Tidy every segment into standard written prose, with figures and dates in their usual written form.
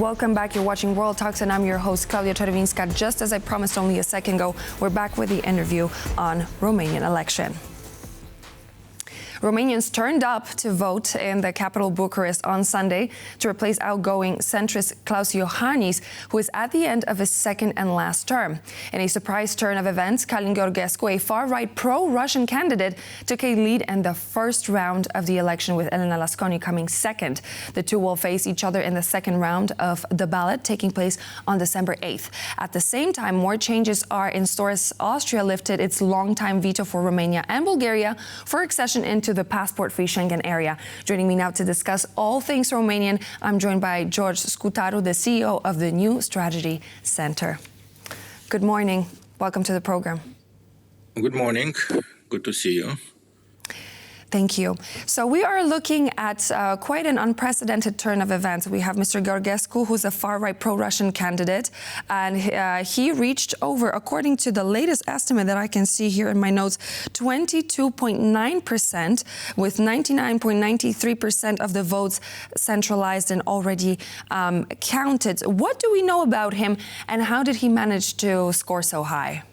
Welcome back. You're watching World Talks, and I'm your host, Claudia Czerwińska. Just as I promised only a second ago, we're back with the interview on Romanian election. Romanians turned up to vote in the capital Bucharest on Sunday to replace outgoing centrist Klaus Iohannis, who is at the end of his second and last term. In a surprise turn of events, Călin Georgescu, a far-right pro-Russian candidate, took a lead in the first round of the election, with Elena Lasconi coming second. The two will face each other in the second round of the ballot, taking place on December 8th. At the same time, more changes are in store as Austria lifted its long-time veto for Romania and Bulgaria for accession into the passport-free Schengen Area. Joining me now to discuss all things Romanian, I'm joined by George Scutaru, the CEO of the New Strategy Center. Good morning. Welcome to the program. Good morning. Good to see you. Thank you. So we are looking at quite an unprecedented turn of events. We have Mr. Georgescu, who's a far-right pro-Russian candidate, and he reached over, according to the latest estimate that I can see here in my notes, 22.9%, with 99.93% of the votes centralized and already counted. What do we know about him, and how did he manage to score so high?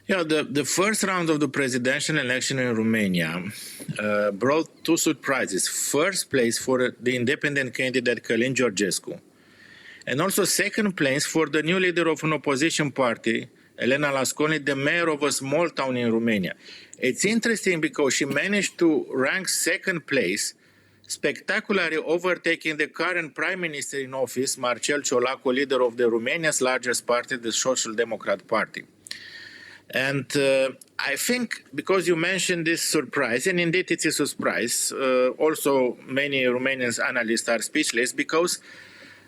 Yeah, the first round of the presidential election in Romania brought two surprises. First place for the independent candidate Călin Georgescu, and also second place for the new leader of an opposition party, Elena Lasconi, the mayor of a small town in Romania. It's interesting because she managed to rank second place, spectacularly overtaking the current prime minister in office, Marcel Ciolacu, leader of the Romania's largest party, the Social Democrat Party. And I think, because you mentioned this surprise, and indeed it's a surprise, also many Romanian analysts are speechless, because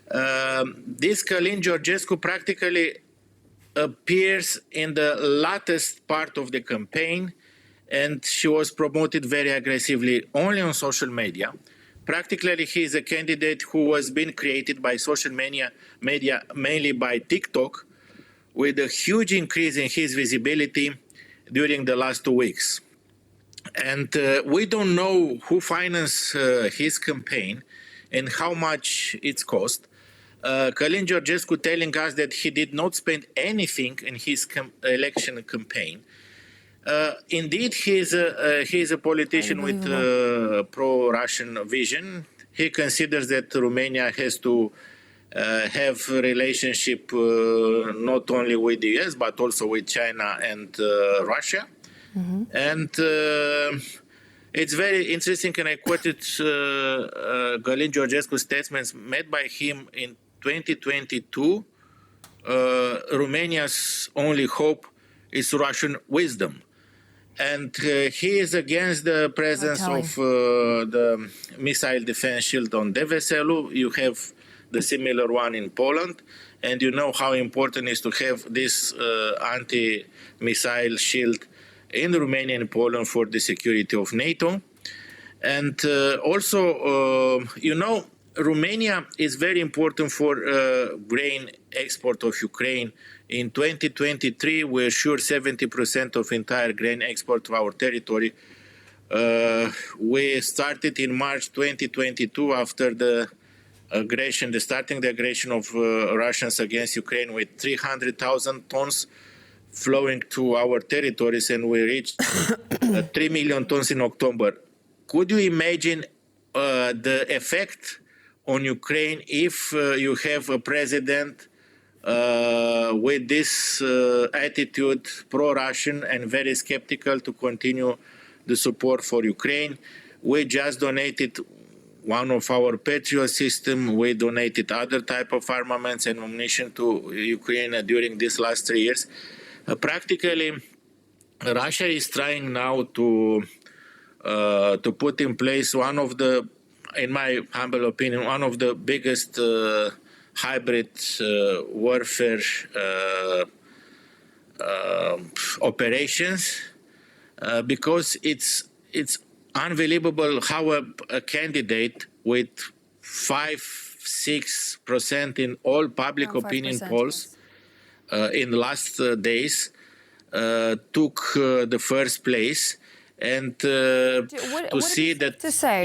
this Călin Georgescu practically appears in the latest part of the campaign, and she was promoted very aggressively only on social media. Practically, he is a candidate who was being created by social media mainly by TikTok, with a huge increase in his visibility during the last 2 weeks. And we don't know who financed his campaign and how much it's cost. Călin Georgescu telling us that he did not spend anything in his election campaign. Indeed, he is a politician with pro-Russian vision. He considers that Romania has to have a relationship not only with the US, but also with China and Russia. Mm-hmm. And it's very interesting, and I quoted Călin Georgescu's statements made by him in 2022. Romania's only hope is Russian wisdom. And he is against the presence of the missile defense shield on Deveselu. You have the similar one in Poland, and you know how important it is to have this anti-missile shield in Romania and Poland for the security of NATO. And also, you know, Romania is very important for grain export of Ukraine. In 2023, we assured 70% of entire grain export to our territory. We started in March 2022 after the starting the aggression of Russians against Ukraine, with 300,000 tons flowing to our territories, and we reached 3 million tons in October. Could you imagine the effect on Ukraine if you have a president with this attitude, pro-Russian and very skeptical to continue the support for Ukraine? We just donated one of our Patriot system. We donated other type of armaments and ammunition to Ukraine during these last 3 years. Practically, Russia is trying now to put in place one of the, in my humble opinion, one of the biggest hybrid warfare operations, because it's unbelievable how a candidate with 5-6% in all public opinion polls in the last days took the first place. And to see that,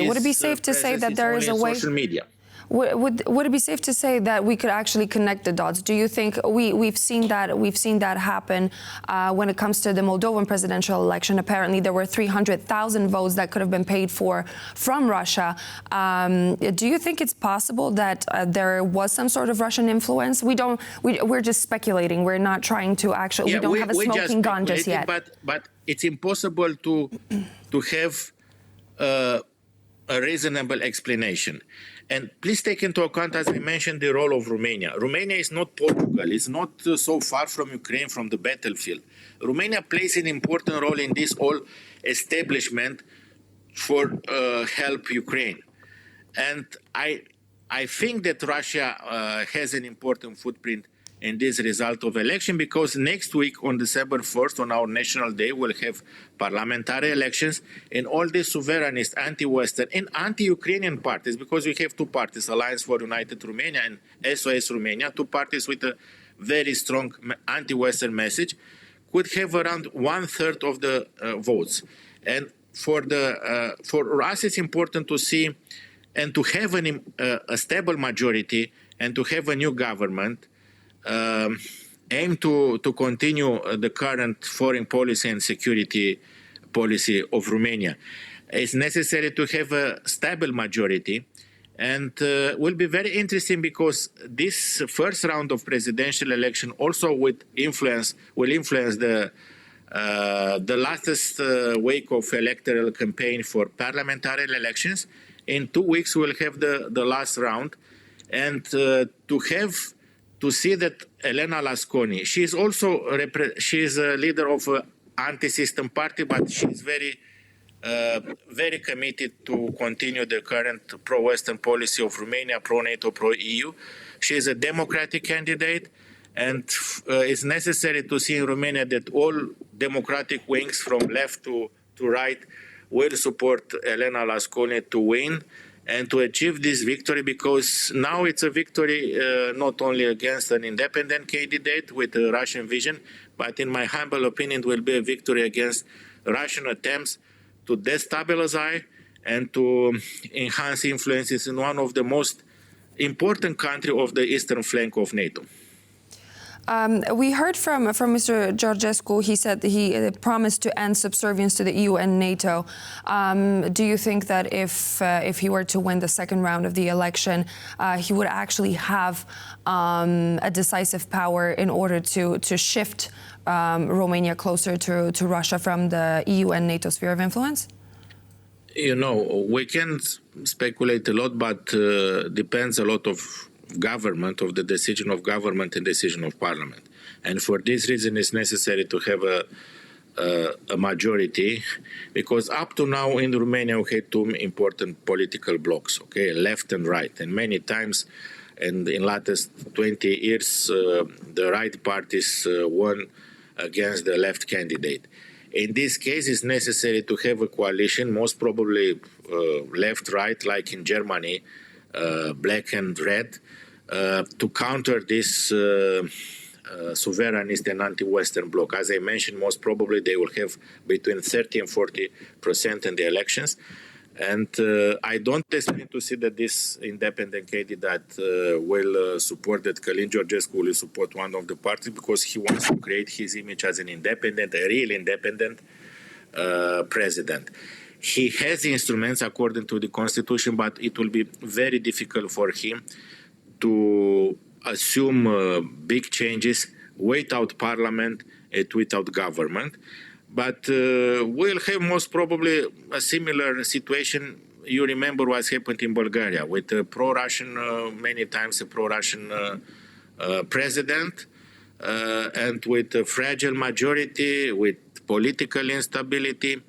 would it be safe to say that there is a way? Social media. Would it be safe to say that we could actually connect the dots? Do you think we've seen that happen when it comes to the Moldovan presidential election? Apparently, there were 300,000 votes that could have been paid for from Russia. Do you think it's possible that there was some sort of Russian influence? We're just speculating. We're not trying to actually. We don't have a smoking gun just yet. But it's impossible to have a reasonable explanation. And please take into account, as I mentioned, the role of Romania. Romania is not Portugal. It's not so far from Ukraine, from the battlefield. Romania plays an important role in this whole establishment for help Ukraine. And I think that Russia has an important footprint in this result of election, because next week on December 1st, on our National Day, we'll have parliamentary elections, and all the sovereignist, anti-Western and anti-Ukrainian parties, because we have two parties, Alliance for United Romania and SOS Romania, two parties with a very strong anti-Western message, could have around 1/3 of the votes. And for us, it's important to see and to have a stable majority and to have a new government aim to continue the current foreign policy and security policy of Romania. It's necessary to have a stable majority, and will be very interesting because this first round of presidential election also will influence the latest week of electoral campaign for parliamentary elections. In 2 weeks, we'll have the last round, and to see that Elena Lasconi, she is a leader of an anti-system party, but she's very committed to continue the current pro-Western policy of Romania, pro-NATO, pro-EU. She is a democratic candidate, and it's necessary to see in Romania that all democratic wings from left to right will support Elena Lasconi to win and to achieve this victory, because now it's a victory not only against an independent candidate with a Russian vision, but in my humble opinion, it will be a victory against Russian attempts to destabilize and to enhance influences in one of the most important countries of the eastern flank of NATO. We heard from Mr. Georgescu. He said he promised to end subservience to the EU and NATO. Do you think that if he were to win the second round of the election, he would actually have a decisive power in order to shift Romania closer to Russia from the EU and NATO sphere of influence? You know, we can speculate a lot, but depends a lot of government, of the decision of government and decision of parliament. And for this reason, it's necessary to have a majority, because up to now in Romania, we had two important political blocks, okay, left and right. And many times, and in latest 20 years, the right parties won against the left candidate. In this case, it's necessary to have a coalition, most probably left-right, like in Germany, black and red, to counter this sovereignist and anti-Western bloc. As I mentioned, most probably they will have between 30 and 40% in the elections. And I don't expect to see that this independent candidate will support, that Călin Georgescu will support one of the parties, because he wants to create his image as an independent, a real independent president. He has instruments according to the constitution, but it will be very difficult for him to assume big changes without parliament and without government. But we'll have most probably a similar situation. You remember what's happened in Bulgaria with a pro-Russian, many times a pro-Russian president, and with a fragile majority, with political instability.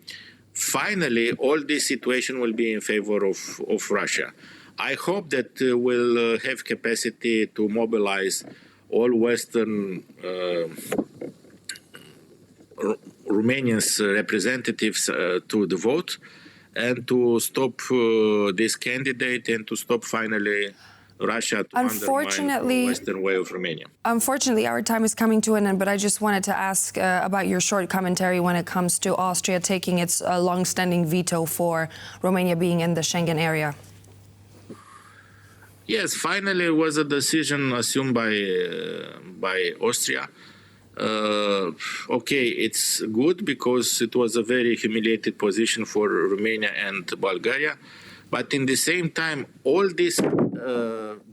Finally, all this situation will be in favor of Russia. I hope that we'll have capacity to mobilize all Western Romanians representatives to the vote, and to stop this candidate, and to stop finally Russia to undermine the Western way of Romania. Unfortunately, our time is coming to an end, but I just wanted to ask about your short commentary when it comes to Austria taking its long-standing veto for Romania being in the Schengen area. Yes, finally it was a decision assumed by Austria. Okay, it's good because it was a very humiliated position for Romania and Bulgaria. But in the same time, all this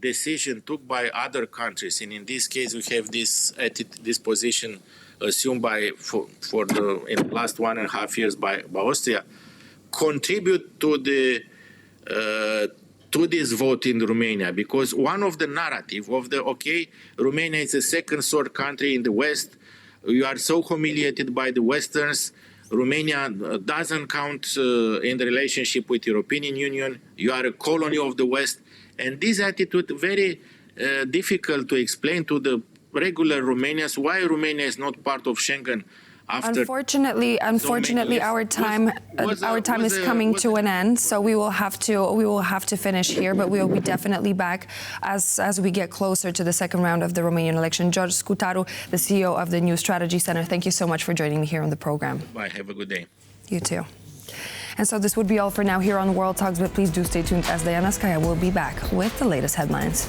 decision took by other countries, and in this case, we have this position assumed for in the last 1.5 years by Austria, contribute to this vote in Romania, because one of the narrative of Romania is a second third country in the West. You are so humiliated by the Westerns. Romania doesn't count in the relationship with European Union. You are a colony of the West. And this attitude very difficult to explain to the regular Romanians why Romania is not part of Schengen. Unfortunately, our time is coming to an end, so we will have to finish here. But we will be definitely back as we get closer to the second round of the Romanian election. George Scutaru, the CEO of the New Strategy Center, thank you so much for joining me here on the program. Bye. Have a good day. You too. And so this would be all for now here on World Talks. But please do stay tuned, as Elena Lasconi will be back with the latest headlines.